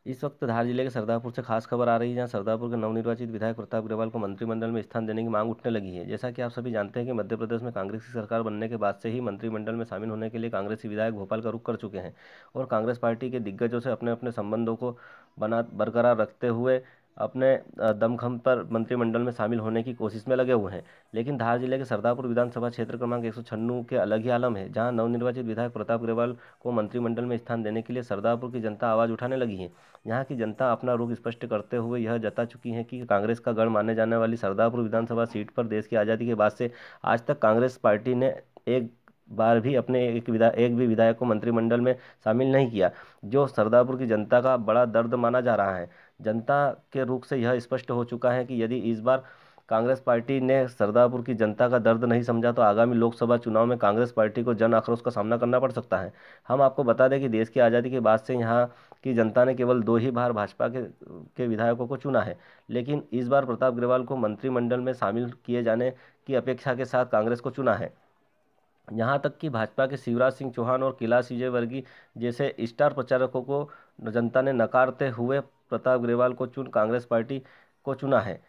इस वक्त धार जिले के सरदारपुर से खास खबर आ रही है, जहां सरदारपुर के नवनिर्वाचित विधायक प्रताप अग्रवाल को मंत्रिमंडल में स्थान देने की मांग उठने लगी है। जैसा कि आप सभी जानते हैं कि मध्य प्रदेश में कांग्रेस की सरकार बनने के बाद से ही मंत्रिमंडल में शामिल होने के लिए कांग्रेसी विधायक भोपाल का रुख कर चुके हैं और कांग्रेस पार्टी के दिग्गजों से अपने अपने संबंधों को बरकरार रखते हुए अपने दमखम पर मंत्रिमंडल में शामिल होने की कोशिश में लगे हुए हैं। लेकिन धार जिले के सरदारपुर विधानसभा क्षेत्र क्रमांक 196 के अलग ही आलम है, जहां नवनिर्वाचित विधायक प्रताप अग्रवाल को मंत्रिमंडल में स्थान देने के लिए सरदारपुर की जनता आवाज उठाने लगी है। यहाँ की जनता अपना रुख स्पष्ट करते हुए यह जता चुकी है कि कांग्रेस का गढ़ माने जाने वाली सरदारपुर विधानसभा सीट पर देश की आज़ादी के बाद से आज तक कांग्रेस पार्टी ने एक बार भी अपने एक भी विधायक को मंत्रिमंडल में शामिल नहीं किया, जो सरदारपुर की जनता का बड़ा दर्द माना जा रहा है। जनता के रुख से यह स्पष्ट हो चुका है कि यदि इस बार कांग्रेस पार्टी ने सरदारपुर की जनता का दर्द नहीं समझा तो आगामी लोकसभा चुनाव में कांग्रेस पार्टी को जन आक्रोश का सामना करना पड़ सकता है। हम आपको बता दें कि देश की आज़ादी के बाद से यहाँ की जनता ने केवल 2 ही बार भाजपा के विधायकों को चुना है, लेकिन इस बार प्रताप अग्रवाल को मंत्रिमंडल में शामिल किए जाने की अपेक्षा के साथ कांग्रेस को चुना है। यहाँ तक कि भाजपा के शिवराज सिंह चौहान और कैलाश विजयवर्गीय जैसे स्टार प्रचारकों को जनता ने नकारते हुए प्रताप अग्रवाल को कांग्रेस पार्टी को चुना है।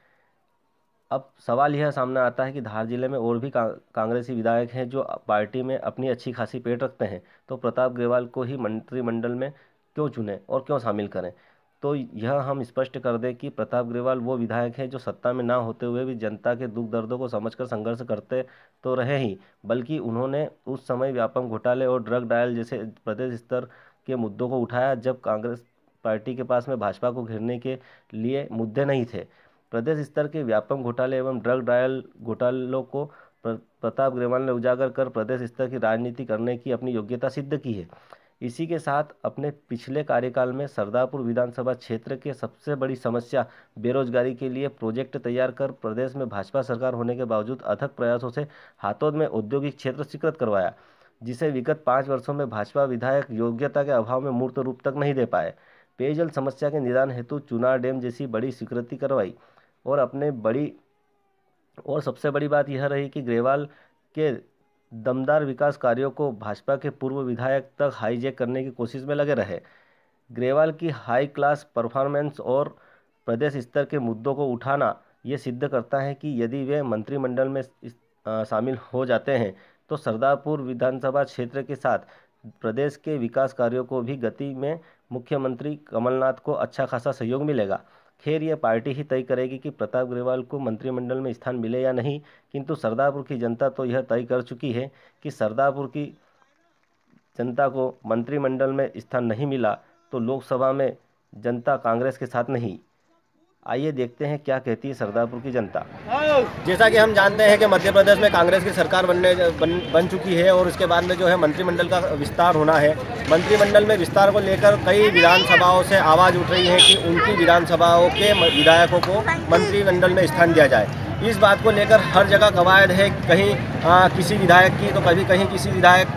अब सवाल यह सामने आता है कि धार जिले में और भी कांग्रेसी विधायक हैं जो पार्टी में अपनी अच्छी खासी पेट रखते हैं, तो प्रताप अग्रवाल को ही मंत्रिमंडल में क्यों चुने और क्यों शामिल करें। तो यह हम स्पष्ट कर दें कि प्रताप अग्रवाल वो विधायक हैं जो सत्ता में ना होते हुए भी जनता के दुख दर्दों को समझकर संघर्ष करते तो रहे ही, बल्कि उन्होंने उस समय व्यापम घोटाले और ड्रग डायल जैसे प्रदेश स्तर के मुद्दों को उठाया जब कांग्रेस पार्टी के पास में भाजपा को घेरने के लिए मुद्दे नहीं थे। प्रदेश स्तर के व्यापम घोटाले एवं ड्रग डायल घोटालों को प्रताप अग्रवाल ने उजागर कर प्रदेश स्तर की राजनीति करने की अपनी योग्यता सिद्ध की है। इसी के साथ अपने पिछले कार्यकाल में सरदारपुर विधानसभा क्षेत्र के सबसे बड़ी समस्या बेरोजगारी के लिए प्रोजेक्ट तैयार कर प्रदेश में भाजपा सरकार होने के बावजूद अथक प्रयासों से हाथों में औद्योगिक क्षेत्र स्वीकृत करवाया, जिसे विगत 5 वर्षों में भाजपा विधायक योग्यता के अभाव में मूर्त रूप तक नहीं दे पाए। पेयजल समस्या के निदान हेतु चुनार डैम जैसी बड़ी स्वीकृति करवाई और सबसे बड़ी बात यह रही कि अग्रवाल के दमदार विकास कार्यों को भाजपा के पूर्व विधायक तक हाईजैक करने की कोशिश में लगे रहे। अग्रवाल की हाई क्लास परफॉर्मेंस और प्रदेश स्तर के मुद्दों को उठाना ये सिद्ध करता है कि यदि वे मंत्रिमंडल में शामिल हो जाते हैं तो सरदारपुर विधानसभा क्षेत्र के साथ प्रदेश के विकास कार्यों को भी गति में मुख्यमंत्री कमलनाथ को अच्छा खासा सहयोग मिलेगा। खैर, यह पार्टी ही तय करेगी कि प्रताप अग्रवाल को मंत्रिमंडल में स्थान मिले या नहीं, किंतु सरदारपुर की जनता तो यह तय कर चुकी है कि सरदारपुर की जनता को मंत्रिमंडल में स्थान नहीं मिला तो लोकसभा में जनता कांग्रेस के साथ नहीं। आइए देखते हैं क्या कहती है सरदारपुर की जनता। जैसा कि हम जानते हैं कि मध्य प्रदेश में कांग्रेस की सरकार बन चुकी है और उसके बाद में जो है मंत्रिमंडल का विस्तार होना है। मंत्रिमंडल में विस्तार को लेकर कई विधानसभाओं से आवाज़ उठ रही है कि उनकी विधानसभाओं के विधायकों को मंत्रिमंडल में स्थान दिया जाए। इस बात को लेकर हर जगह कवायद है, कहीं किसी विधायक की तो कभी कहीं किसी विधायक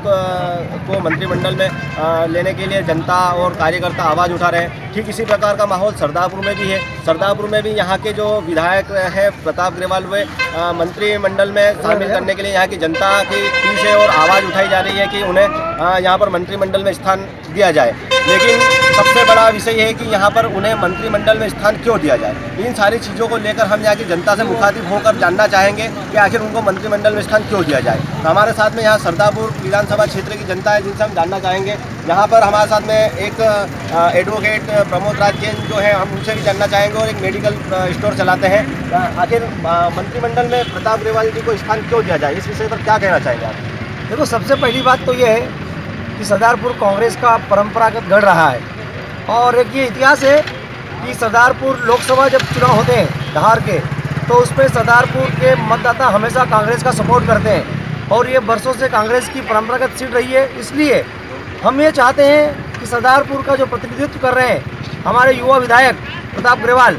को मंत्रिमंडल में लेने के लिए जनता और कार्यकर्ता आवाज़ उठा रहे हैं। ठीक इसी प्रकार का माहौल सरदारपुर में भी है। सरदारपुर में भी यहाँ के जो विधायक हैं प्रताप अग्रवाल वे मंत्रिमंडल में शामिल करने के लिए यहाँ की जनता की पीछे और आवाज़ उठाई जा रही है कि उन्हें यहाँ पर मंत्रिमंडल में स्थान दिया जाए। लेकिन सबसे बड़ा विषय है कि यहाँ पर उन्हें मंत्रिमंडल में स्थान क्यों दिया जाए। इन सारी चीज़ों को लेकर हम यहाँ की जनता से मुखातिब होकर जानना चाहेंगे कि आखिर उनको मंत्रिमंडल में स्थान क्यों दिया जाए। तो हमारे साथ में यहाँ सरदारपुर विधानसभा क्षेत्र की जनता है जिनसे हम जानना चाहेंगे। यहाँ पर हमारे साथ में एक एडवोकेट प्रमोद राज जैन जो है, हम उनसे भी जानना चाहेंगे, और एक मेडिकल स्टोर चलाते हैं। आखिर मंत्रिमंडल में प्रताप अग्रवाल जी को स्थान क्यों दिया जाए, इस विषय पर क्या कहना चाहेंगे आप? देखो, सबसे पहली बात तो ये है कि सरदारपुर कांग्रेस का परंपरागत गढ़ रहा है और एक ये इतिहास है कि सरदारपुर लोकसभा जब चुनाव होते हैं धार के, तो उसमें सरदारपुर के मतदाता हमेशा कांग्रेस का सपोर्ट करते हैं और ये बरसों से कांग्रेस की परंपरागत सीट रही है। इसलिए हम ये चाहते हैं कि सरदारपुर का जो प्रतिनिधित्व कर रहे हैं हमारे युवा विधायक प्रताप अग्रवाल,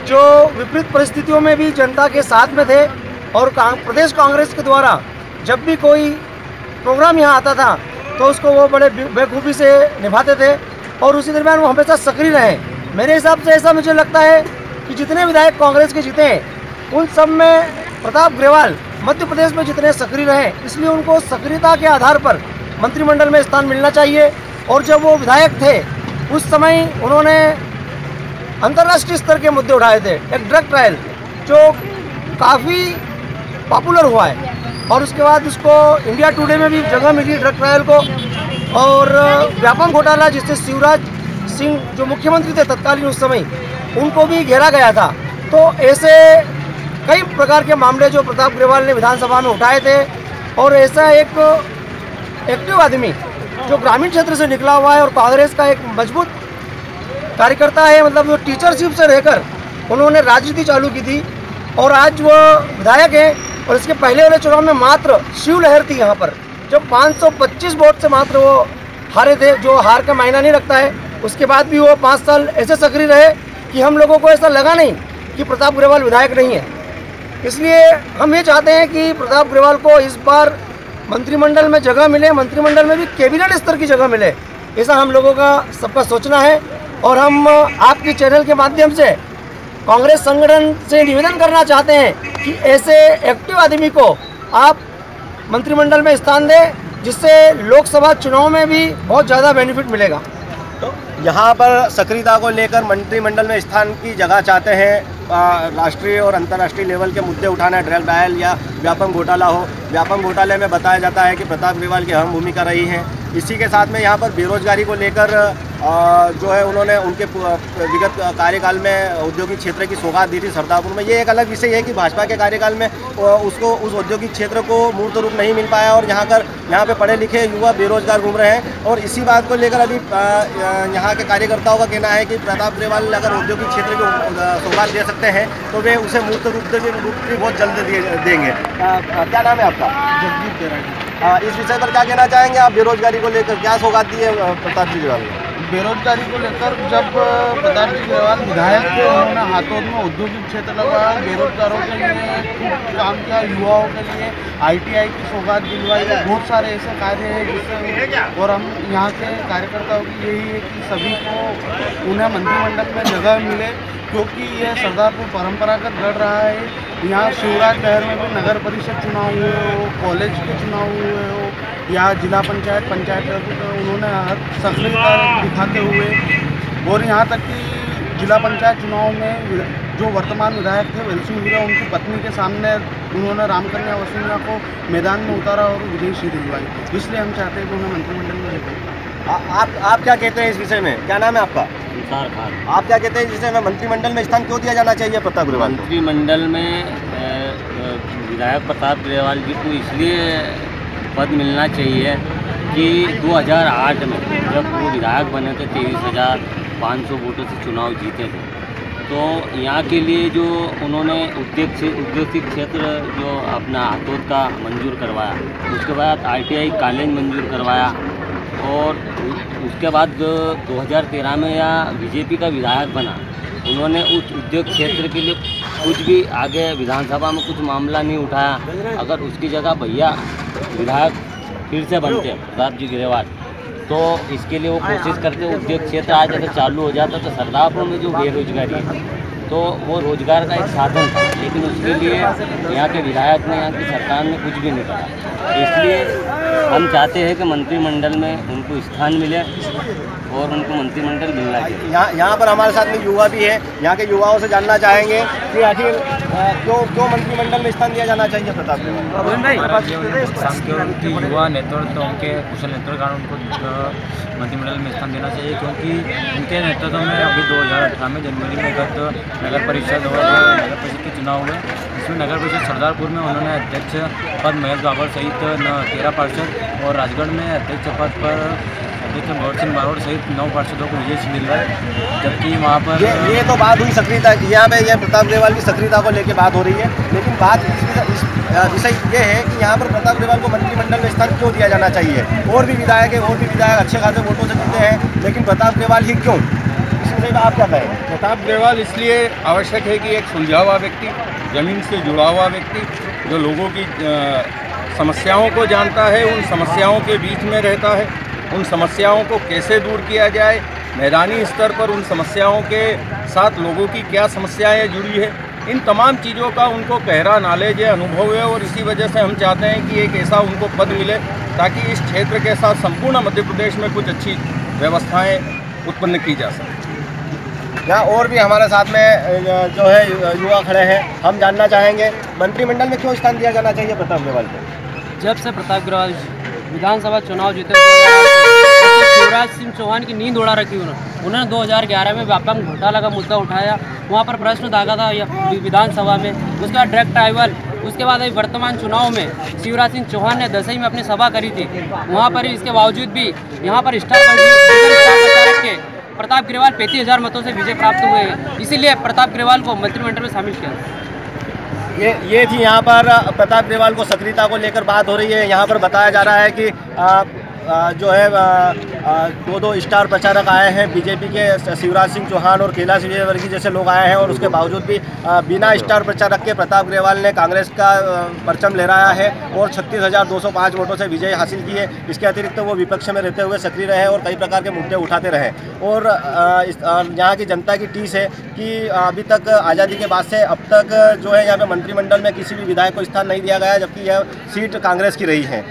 जो विपरीत परिस्थितियों में भी जनता के साथ में थे और प्रदेश कांग्रेस के द्वारा जब भी कोई प्रोग्राम यहाँ आता था तो उसको वो बड़े बेखूबी से निभाते थे और उसी दरमियान वो हमेशा सक्रिय रहे। मेरे हिसाब से ऐसा मुझे लगता है कि जितने विधायक कांग्रेस के जीते हैं उन सब में प्रताप अग्रवाल मध्य प्रदेश में जितने सक्रिय रहे, इसलिए उनको सक्रियता के आधार पर मंत्रिमंडल में स्थान मिलना चाहिए। और जब वो विधायक थे उस समय उन्होंने अंतर्राष्ट्रीय स्तर के मुद्दे उठाए थे। एक ड्रग ट्रायल जो काफ़ी पॉपुलर हुआ है और उसके बाद उसको इंडिया टुडे में भी जगह मिली ड्रग ट्रायल को। और व्यापम घोटाला जिससे शिवराज सिंह जो मुख्यमंत्री थे तत्कालीन उस समय, उनको भी घेरा गया था। तो ऐसे कई प्रकार के मामले जो प्रताप ग्रेवाल ने विधानसभा में उठाए थे। और ऐसा एक एक्टिव आदमी जो ग्रामीण क्षेत्र से निकला हुआ है और कांग्रेस का एक मजबूत कार्यकर्ता है, मतलब जो टीचरशिप से रहकर उन्होंने राजनीति चालू की थी और आज वो विधायक हैं। और इसके पहले वाले चुनाव में मात्र शिवलहर थी यहाँ पर, जब 525 वोट से मात्र वो हारे थे, जो हार का मायना नहीं रखता है। उसके बाद भी वो 5 साल ऐसे सक्रिय रहे कि हम लोगों को ऐसा लगा नहीं कि प्रताप ग्रेवाल विधायक नहीं है। इसलिए हम ये चाहते हैं कि प्रताप ग्रेवाल को इस बार मंत्रिमंडल में जगह मिले, मंत्रिमंडल में भी कैबिनेट स्तर की जगह मिले, ऐसा हम लोगों का सबका सोचना है। और हम आपके चैनल के माध्यम से कांग्रेस संगठन से निवेदन करना चाहते हैं कि ऐसे एक्टिव आदमी को आप मंत्रिमंडल में स्थान दें, जिससे लोकसभा चुनाव में भी बहुत ज़्यादा बेनिफिट मिलेगा। तो यहाँ पर सक्रियता को लेकर मंत्रिमंडल में स्थान की जगह चाहते हैं। राष्ट्रीय और अंतर्राष्ट्रीय लेवल के मुद्दे उठाना, ड्रग ट्रायल या व्यापम घोटाला हो। व्यापम घोटाले में बताया जाता है कि प्रताप ग्रेवाल की अहम भूमिका रही है। इसी के साथ में यहाँ पर बेरोजगारी को लेकर जो है उन्होंने उनके विगत कार्यकाल में औद्योगिक क्षेत्र की सौगात दी थी सरदारपुर में। ये एक अलग विषय है कि भाजपा के कार्यकाल में उसको उस औद्योगिक क्षेत्र को मूर्त रूप नहीं मिल पाया और यहाँ पे पढ़े लिखे युवा बेरोजगार घूम रहे हैं। और इसी बात को लेकर अभी यहाँ के कार्यकर्ताओं का कहना है कि प्रताप ग्रेवाल अगर औद्योगिक क्षेत्र को सौगात दे सकते हैं तो वे उसे मूर्त रूप भी बहुत जल्द देंगे। क्या नाम है आपका? जगदीप तेरागी। इस विषय पर क्या कहना चाहेंगे आप? बेरोजगारी को लेकर क्या सौगात दी है प्रताप जी ग्रेवाल ने? बेरोजगारी को लेकर जब प्रताप जी ग्रेवाल विधायक थे, उन्होंने हाथों में औद्योगिक क्षेत्र लगाया, बेरोजगारों के लिए खूब काम किया, युवाओं के लिए ITI की सौगात दिलवाई। बहुत सारे ऐसे कार्य हैं जिससे, और हम यहाँ के कार्यकर्ताओं की यही है कि सभी को उन्हें मंत्रिमंडल में जगह मिले, क्योंकि ये सरदारपुर परंपरागत गढ़ रहा है। यहाँ शिवराज शहर में भी नगर परिषद चुनाव हुए हो, कॉलेज के चुनाव हुए हो या जिला पंचायत उन्होंने सक्रियता दिखाते हुए, और यहाँ तक कि जिला पंचायत चुनाव में जो वर्तमान विधायक थे वेल सिंह हीरा, उनकी पत्नी के सामने उन्होंने रामकन्या वसुंधरा को मैदान में उतारा और विजयी सी दिलवाई। इसलिए हम चाहते हैं कि उन्हें मंत्रिमंडल में लेकर। आप क्या कहते हैं इस विषय में? क्या नाम है आपका? आप क्या कहते हैं इस विषय में मंत्रिमंडल में स्थान क्यों दिया जाना चाहिए प्रताप ग्रेवाल को? मंत्रिमंडल में विधायक प्रताप ग्रेवाल जी को इसलिए पद मिलना चाहिए कि 2008 में जब वो विधायक बने थे 23,500 वोटों से चुनाव जीते थे, तो यहाँ के लिए जो उन्होंने औद्योगिक क्षेत्र जो अपना हाथोद का मंजूर करवाया, उसके बाद ITI कॉलेज मंजूर करवाया, और उसके बाद 2013 में या बीजेपी का विधायक बना, उन्होंने उस उद्योग क्षेत्र के लिए कुछ भी आगे विधानसभा में कुछ मामला नहीं उठाया। अगर उसकी जगह भैया विधायक फिर से बनते प्रताप जी ग्रेवाल, तो इसके लिए वो कोशिश करते उद्योग क्षेत्र आज अगर चालू हो जाता तो सरदारपुर में जो बेरोजगारी है तो वो रोजगार का एक साधन था, लेकिन उसके लिए यहाँ के विधायक ने, यहाँ की सरकार ने कुछ भी नहीं करा। इसलिए हम चाहते हैं कि मंत्रिमंडल में उनको स्थान मिले और उनको मंत्रिमंडल मिलना चाहिए। यहाँ पर हमारे साथ में युवा भी है, यहाँ के युवाओं से जानना चाहेंगे कि आखिर क्यों मंत्रिमंडल में स्थान दिया जाना चाहिए प्रताप ग्रेवाल? उनके युवा नेतृत्व, उनके कुशल नेतृत्व के कारण उनको मंत्रिमंडल में स्थान देना चाहिए, क्योंकि उनके नेतृत्व में अभी 2018 में जनवरी में गत नगर परिषद के चुनाव हुए, जिसमें नगर परिषद सरदारपुर में उन्होंने अध्यक्ष पद महेश बाबर सहित 13 पार्षद और राजगढ़ में अध्यक्ष पद पर अध्यक्ष भगत सिंह बारोड़ सहित 9 पार्षदों को विजय दिलवाए। जबकि वहाँ पर ये तो बात हुई सक्रियता, यहाँ पे ये प्रताप ग्रेवाल की सक्रियता को लेकर बात हो रही है, लेकिन बात विषय ये है कि यहाँ पर प्रताप ग्रेवाल को मंत्रिमंडल में स्थान क्यों दिया जाना चाहिए? और भी विधायक है, और भी विधायक अच्छे खासे वोटों से जीते हैं, लेकिन प्रताप ग्रेवाल ही क्यों? इस विषय में आप क्या कहें? प्रताप ग्रेवाल इसलिए आवश्यक है कि एक सुलझा हुआ व्यक्ति, ज़मीन से जुड़ा हुआ व्यक्ति, जो लोगों की समस्याओं को जानता है, उन समस्याओं के बीच में रहता है, उन समस्याओं को कैसे दूर किया जाए, मैदानी स्तर पर उन समस्याओं के साथ लोगों की क्या समस्याएं जुड़ी है, इन तमाम चीज़ों का उनको गहरा नॉलेज है, अनुभव है। और इसी वजह से हम चाहते हैं कि एक ऐसा उनको पद मिले ताकि इस क्षेत्र के साथ संपूर्ण मध्य प्रदेश में कुछ अच्छी व्यवस्थाएं उत्पन्न की जा सकें। यहाँ और भी हमारे साथ में जो है युवा खड़े हैं। हम जानना चाहेंगे मंत्रिमंडल में क्यों स्थान दिया जाना चाहिए प्रताप अग्रवाल को। जब से प्रताप अग्रवाल विधानसभा चुनाव जीते शिवराज सिंह चौहान की नींद उड़ा रखी उन्होंने 2011 में व्यापक घोटाला का मुद्दा उठाया, वहाँ पर प्रश्न दागा था विधानसभा में। उसके बाद डायरेक्ट ट्राइबल, उसके बाद अभी वर्तमान चुनाव में शिवराज सिंह चौहान ने दसई में अपनी सभा करी थी, वहाँ पर इसके बावजूद भी यहाँ पर स्टार प्रचारक के प्रताप अग्रवाल 35,000 मतों से विजय प्राप्त हुए हैं। इसीलिए प्रताप अग्रवाल को मंत्रिमंडल में शामिल किया। ये थी यहाँ पर प्रताप अग्रवाल को सक्रियता को लेकर बात हो रही है। यहाँ पर बताया जा रहा है कि जो है दो स्टार प्रचारक आए हैं बीजेपी के, शिवराज सिंह चौहान और कैलाश विजयवर्गीय जैसे लोग आए हैं, और उसके बावजूद भी बिना स्टार प्रचारक के प्रताप अग्रवाल ने कांग्रेस का परचम लहराया है और 36,205 वोटों से विजय हासिल की है। इसके अतिरिक्त वो विपक्ष में रहते हुए सक्रिय रहे और कई प्रकार के मुद्दे उठाते रहे। और यहाँ की जनता की टीस है कि अभी तक आज़ादी के बाद से अब तक जो है यहाँ पे मंत्रिमंडल में किसी भी विधायक को स्थान नहीं दिया गया, जबकि यह सीट कांग्रेस की रही है।